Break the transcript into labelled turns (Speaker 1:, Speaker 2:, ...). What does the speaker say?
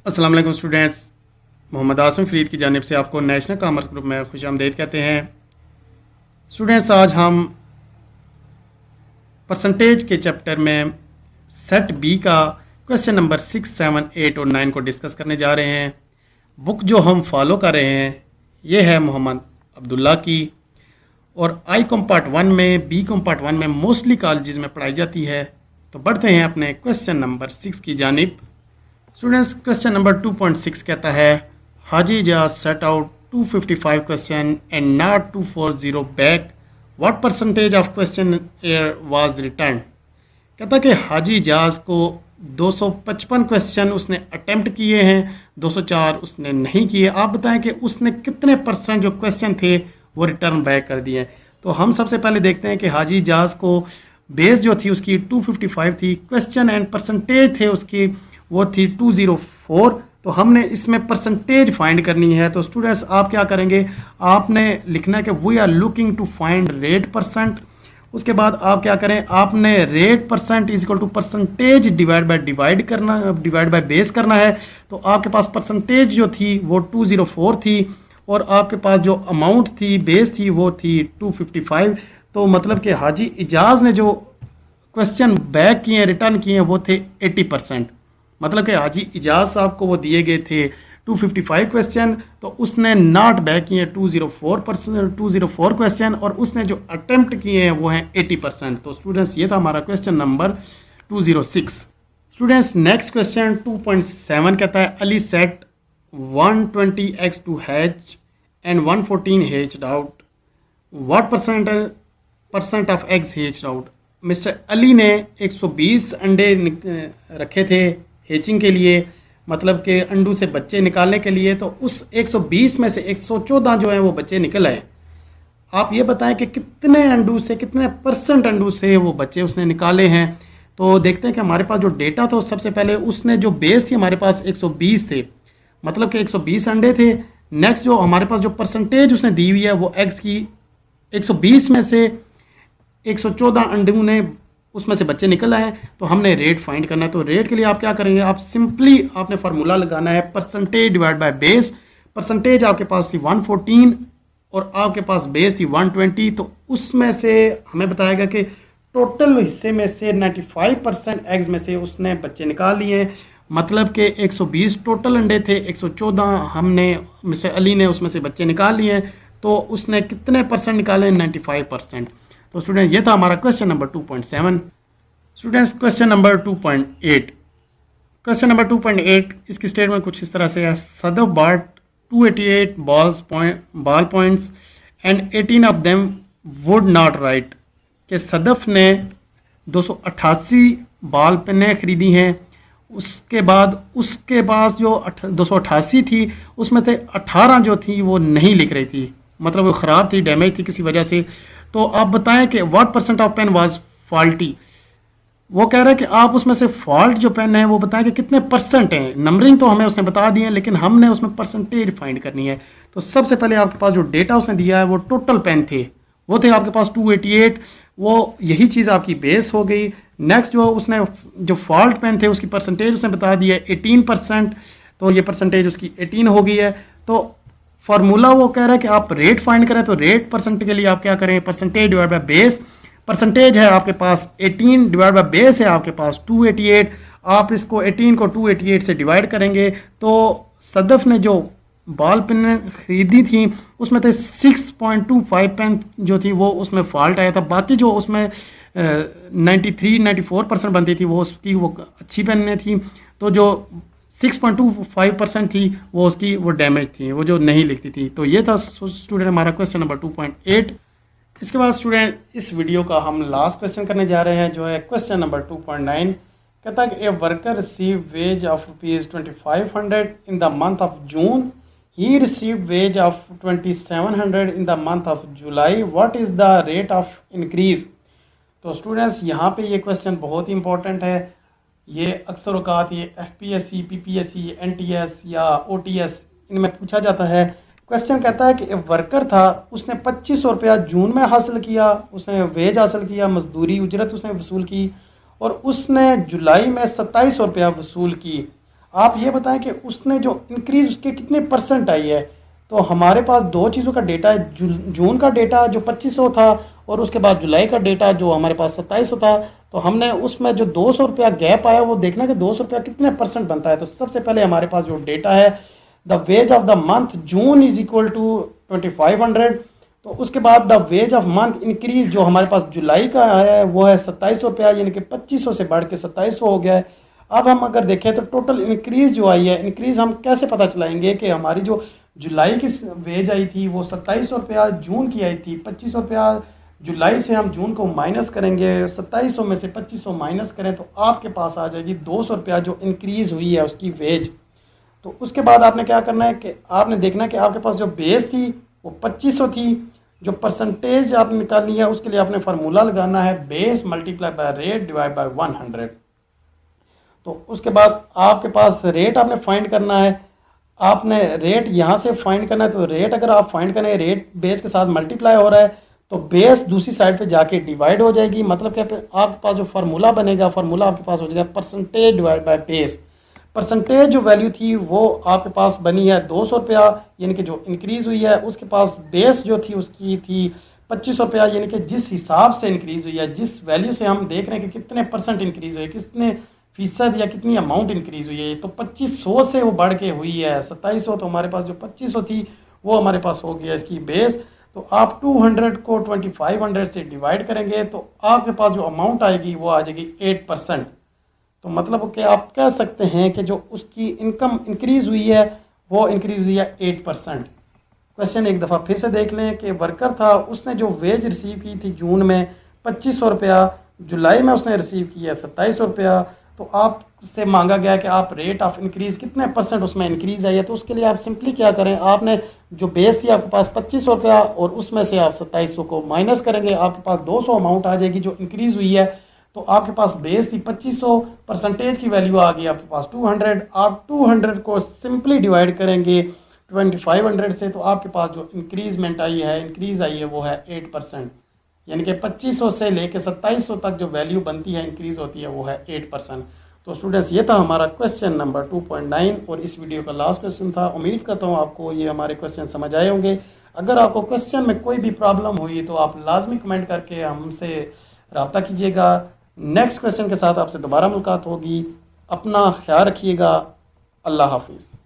Speaker 1: अस्सलाम वालेकुम स्टूडेंट्स, मोहम्मद आसिम फरीद की जानिब से आपको नेशनल कॉमर्स ग्रुप में खुशामदीद कहते हैं। स्टूडेंट्स, आज हम परसेंटेज के चैप्टर में सेट बी का क्वेश्चन नंबर 6, 7, 8 और 9 को डिस्कस करने जा रहे हैं। बुक जो हम फॉलो कर रहे हैं ये है मोहम्मद अब्दुल्ला की, और आई कॉम पार्ट 1 में, बी कॉम पार्ट 1 में मोस्टली कॉलेजेस में पढ़ाई जाती है। तो बढ़ते हैं अपने क्वेश्चन नंबर 6 की जानिब। स्टूडेंट्स, क्वेश्चन नंबर 2.6 कहता है Haji Ijaz set out 255 question and not 240 back, what percentage of question were was return. कहता है कि हाजी इजाज को 255 क्वेश्चन उसने अटेम्प्ट किए हैं, 204 उसने नहीं किए। आप बताएं कि उसने कितने परसेंट जो क्वेश्चन थे वो रिटर्न बैक कर दिए। तो हम सबसे पहले देखते हैं कि हाजी इजाज को बेस जो थी उसकी 255 थी, क्वेश्चन एंड परसेंटेज थे उसकी वो थी 204। तो हमने इसमें परसेंटेज फाइंड करनी है। तो स्टूडेंट्स, आप क्या करेंगे, आपने लिखना है कि we are looking to find rate percent. उसके बाद आप क्या करें, आपने rate percent is equal to percentage divide by base करना है। तो आपके पास परसेंटेज जो थी वो 204 थी और आपके पास जो अमाउंट थी, बेस थी, वो थी 255। तो मतलब कि हाजी इजाज ने जो क्वेश्चन बैक किए, रिटर्न किए, वो थे 80%। मतलब कि हाजी इजाज साहब को वो दिए गए थे 255 क्वेश्चन, तो उसने नॉट बैक किए 204 क्वेश्चन, और उसने जो अटेम्प्ट किए हैं वो हैं 80%। तो स्टूडेंट्स, ये था हमारा question number 206। Students, next question 2.7 कहता है Ali set 120 to hatch and 114 hatched out, what percent of eggs hatched out. Mister Ali ने 120 अंडे रखे थे हेचिंग के लिए, मतलब कि अंडू से बच्चे निकालने के लिए। तो उस 120 में से 114 जो है वो बच्चे निकल आए। आप ये बताएं कि कितने अंडू से, कितने परसेंट अंडू से वो बच्चे उसने निकाले हैं। तो देखते हैं कि हमारे पास जो डेटा था, सबसे पहले उसने जो बेस थी हमारे पास 120 थे, मतलब कि 120 अंडे थे। नेक्स्ट जो हमारे पास जो परसेंटेज उसने दी हुई है वो एग्स की, 120 में से 114 अंडू ने उसमें से बच्चे निकल आए। तो हमने रेट फाइंड करना है। तो रेट के लिए आप क्या करेंगे, आप सिंपली आपने फार्मूला लगाना है percentage divide by base. Percentage आपके पास थी 114 और आपके पास बेस थी 120। तो उसमें से हमें बताएगा कि टोटल हिस्से में से 95% एग्स में से उसने बच्चे निकाल लिए। मतलब कि 120 टोटल अंडे थे, 114 हमने, मिस्टर अली ने उसमें से बच्चे निकाल लिए। तो उसने कितने परसेंट निकाले, 95%। तो स्टूडेंट, ये था हमारा question number 2.7। Students, question number 2.8। Question number 2.8 इसकी स्टेटमेंट कुछ इस तरह से है, Sadaf bought 288 ball points and 18 of them would not write. कि सदफ ने 288 बॉल पेनें खरीदी हैं, उसके बाद जो 288 थी उसमें से 18 जो थी वो नहीं लिख रही थी, मतलब वो ख़राब थी, डैमेज थी किसी वजह से। तो आप बताएं कि what percent of pen was faulty. वो कह रहा है कि आप उसमें से फॉल्ट जो पेन है वो बताएं कि कितने परसेंट हैं। नंबरिंग तो हमें उसने बता दी है, लेकिन हमने उसमें परसेंटेज फाइंड करनी है। तो सबसे पहले आपके पास जो डेटा उसने दिया है वो टोटल पेन थे, वो थे आपके पास 288। वो यही चीज़ आपकी बेस हो गई। नेक्स्ट जो उसने जो फॉल्ट पेन थे उसकी परसेंटेज उसने बता दी है 18%। तो ये परसेंटेज उसकी 18 हो गई है। तो फार्मूला वो कह रहा है कि आप रेट फाइंड करें। तो रेट परसेंट के लिए आप क्या करें, percentage divide by base. Percentage है आपके पास 18 डिवाइड बाय बेस है आपके पास 288। आप इसको 18 को 288 से डिवाइड करेंगे तो सदफ ने जो बॉल पेन खरीदी थी उसमें थे 6.25 पेन जो थी वो उसमें फॉल्ट आया था। बाकी जो उसमें 94% बनती थी वो उसकी वो अच्छी पेनें थी। तो जो 6.25% थी वो उसकी वो डैमेज थी, वो जो नहीं लिखती थी। तो ये था स्टूडेंट हमारा क्वेश्चन नंबर 2.8। इसके बाद स्टूडेंट, इस वीडियो का हम लास्ट क्वेश्चन करने जा रहे हैं जो है क्वेश्चन नंबर 2.9। कहता है कि a worker receive ways of ₹2500 in the month of June, he receive ways of 2700 in the month of July, what is the rate of increase. तो स्टूडेंट्स, यहाँ पे ये क्वेश्चन बहुत ही इंपॉर्टेंट है। ये अक्सर औकात ये FPSC, PPSC, NTS या OTS इनमें पूछा जाता है। क्वेश्चन कहता है कि एक वर्कर था, उसने 2500 रुपया जून में हासिल किया, उसने वेज हासिल किया, मजदूरी उजरत उसने वसूल की, और उसने जुलाई में 2700 रुपया वसूल की। आप ये बताएं कि उसने जो इंक्रीज उसके कितने परसेंट आई है। तो हमारे पास दो चीज़ों का डेटा है, जून का डेटा जो 2500 था और उसके बाद जुलाई का डेटा जो हमारे पास 2700 था। तो हमने उसमें जो 200 रुपया गैप आया वो देखना कि 200 रुपया कितने परसेंट बनता है। तो सबसे पहले हमारे पास जो डेटा है, the wage of the month June is equal to 2500। तो उसके बाद the wage of month increase जो हमारे पास जुलाई का आया है वो है 2700 रुपया, यानी कि 2500 से बढ़ के 2700 हो गया है। अब हम अगर देखें तो टोटल इंक्रीज जो आई है, इंक्रीज हम कैसे पता चलाएंगे कि हमारी जो जुलाई की वेज आई थी वो 2700 रुपया जून की आई थी, 2500 रुपया जुलाई से हम जून को माइनस करेंगे, 2700 में से 2500 माइनस करें तो आपके पास आ जाएगी 200 रुपया जो इंक्रीज हुई है उसकी वेज। तो उसके बाद आपने क्या करना है कि आपने देखना है कि आपके पास जो बेस थी वो 2500 थी, जो परसेंटेज आपने निकालनी है उसके लिए आपने फार्मूला लगाना है base multiply by rate divide by 100। तो उसके बाद आपके पास रेट आपने फाइंड करना है, आपने रेट यहाँ से फाइंड करना है। तो रेट अगर आप फाइंड करें, रेट बेस के साथ मल्टीप्लाई हो रहा है तो बेस दूसरी साइड पे जाके डिवाइड हो जाएगी। मतलब क्या, आपके पास जो फार्मूला बनेगा, फार्मूला आपके पास हो जाएगा percentage divide by base. Percentage जो वैल्यू थी वो आपके पास बनी है 200 रुपया, यानी कि जो इंक्रीज हुई है। उसके पास बेस जो थी उसकी थी 2500 रुपया, यानी कि जिस हिसाब से इंक्रीज हुई है, जिस वैल्यू से हम देख रहे हैं कि कितने परसेंट इंक्रीज हुई है, कितने फीसद या कितनी अमाउंट इंक्रीज हुई है। तो 2500 से वो बढ़ के हुई है 2700। तो हमारे पास जो 2500 थी वो हमारे पास हो गया इसकी बेस। तो आप 200 को 2500 से डिवाइड करेंगे तो आपके पास जो अमाउंट आएगी वो आ जाएगी 8%। तो मतलब कि आप कह सकते हैं कि जो उसकी इनकम इंक्रीज हुई है वो इंक्रीज हुई है 8%। क्वेश्चन एक दफ़ा फिर से देख लें कि वर्कर था, उसने जो वेज रिसीव की थी जून में 2500 रुपया, जुलाई में उसने रिसीव की है 2700 रुपया। तो आपसे मांगा गया कि आप रेट ऑफ इंक्रीज कितने परसेंट उसमें इंक्रीज आई है। तो उसके लिए आप सिंपली क्या करें, आपने जो बेस थी आपके पास 2500 रुपया और उसमें से आप 2700 को माइनस करेंगे, आपके पास 200 अमाउंट आ जाएगी जो इंक्रीज हुई है। तो आपके पास बेस थी 2500, परसेंटेज की वैल्यू आ गई आपके पास 200। आप 200 को सिंपली डिवाइड करेंगे 2500 से, तो आपके पास जो इंक्रीजमेंट आई है, इंक्रीज आई है वो है 8%। यानी कि 2500 से लेके 2700 तक जो वैल्यू बनती है, इंक्रीज होती है, वो है 8%। तो स्टूडेंट्स ये था हमारा क्वेश्चन नंबर 2.9 और इस वीडियो का लास्ट क्वेश्चन था। उम्मीद करता हूँ आपको ये हमारे क्वेश्चन समझ आए होंगे। अगर आपको क्वेश्चन में कोई भी प्रॉब्लम हुई तो आप लाजमी कमेंट करके हमसे रब्ता कीजिएगा। नेक्स्ट क्वेश्चन के साथ आपसे दोबारा मुलाकात होगी। अपना ख्याल रखिएगा। अल्लाह हाफिज़।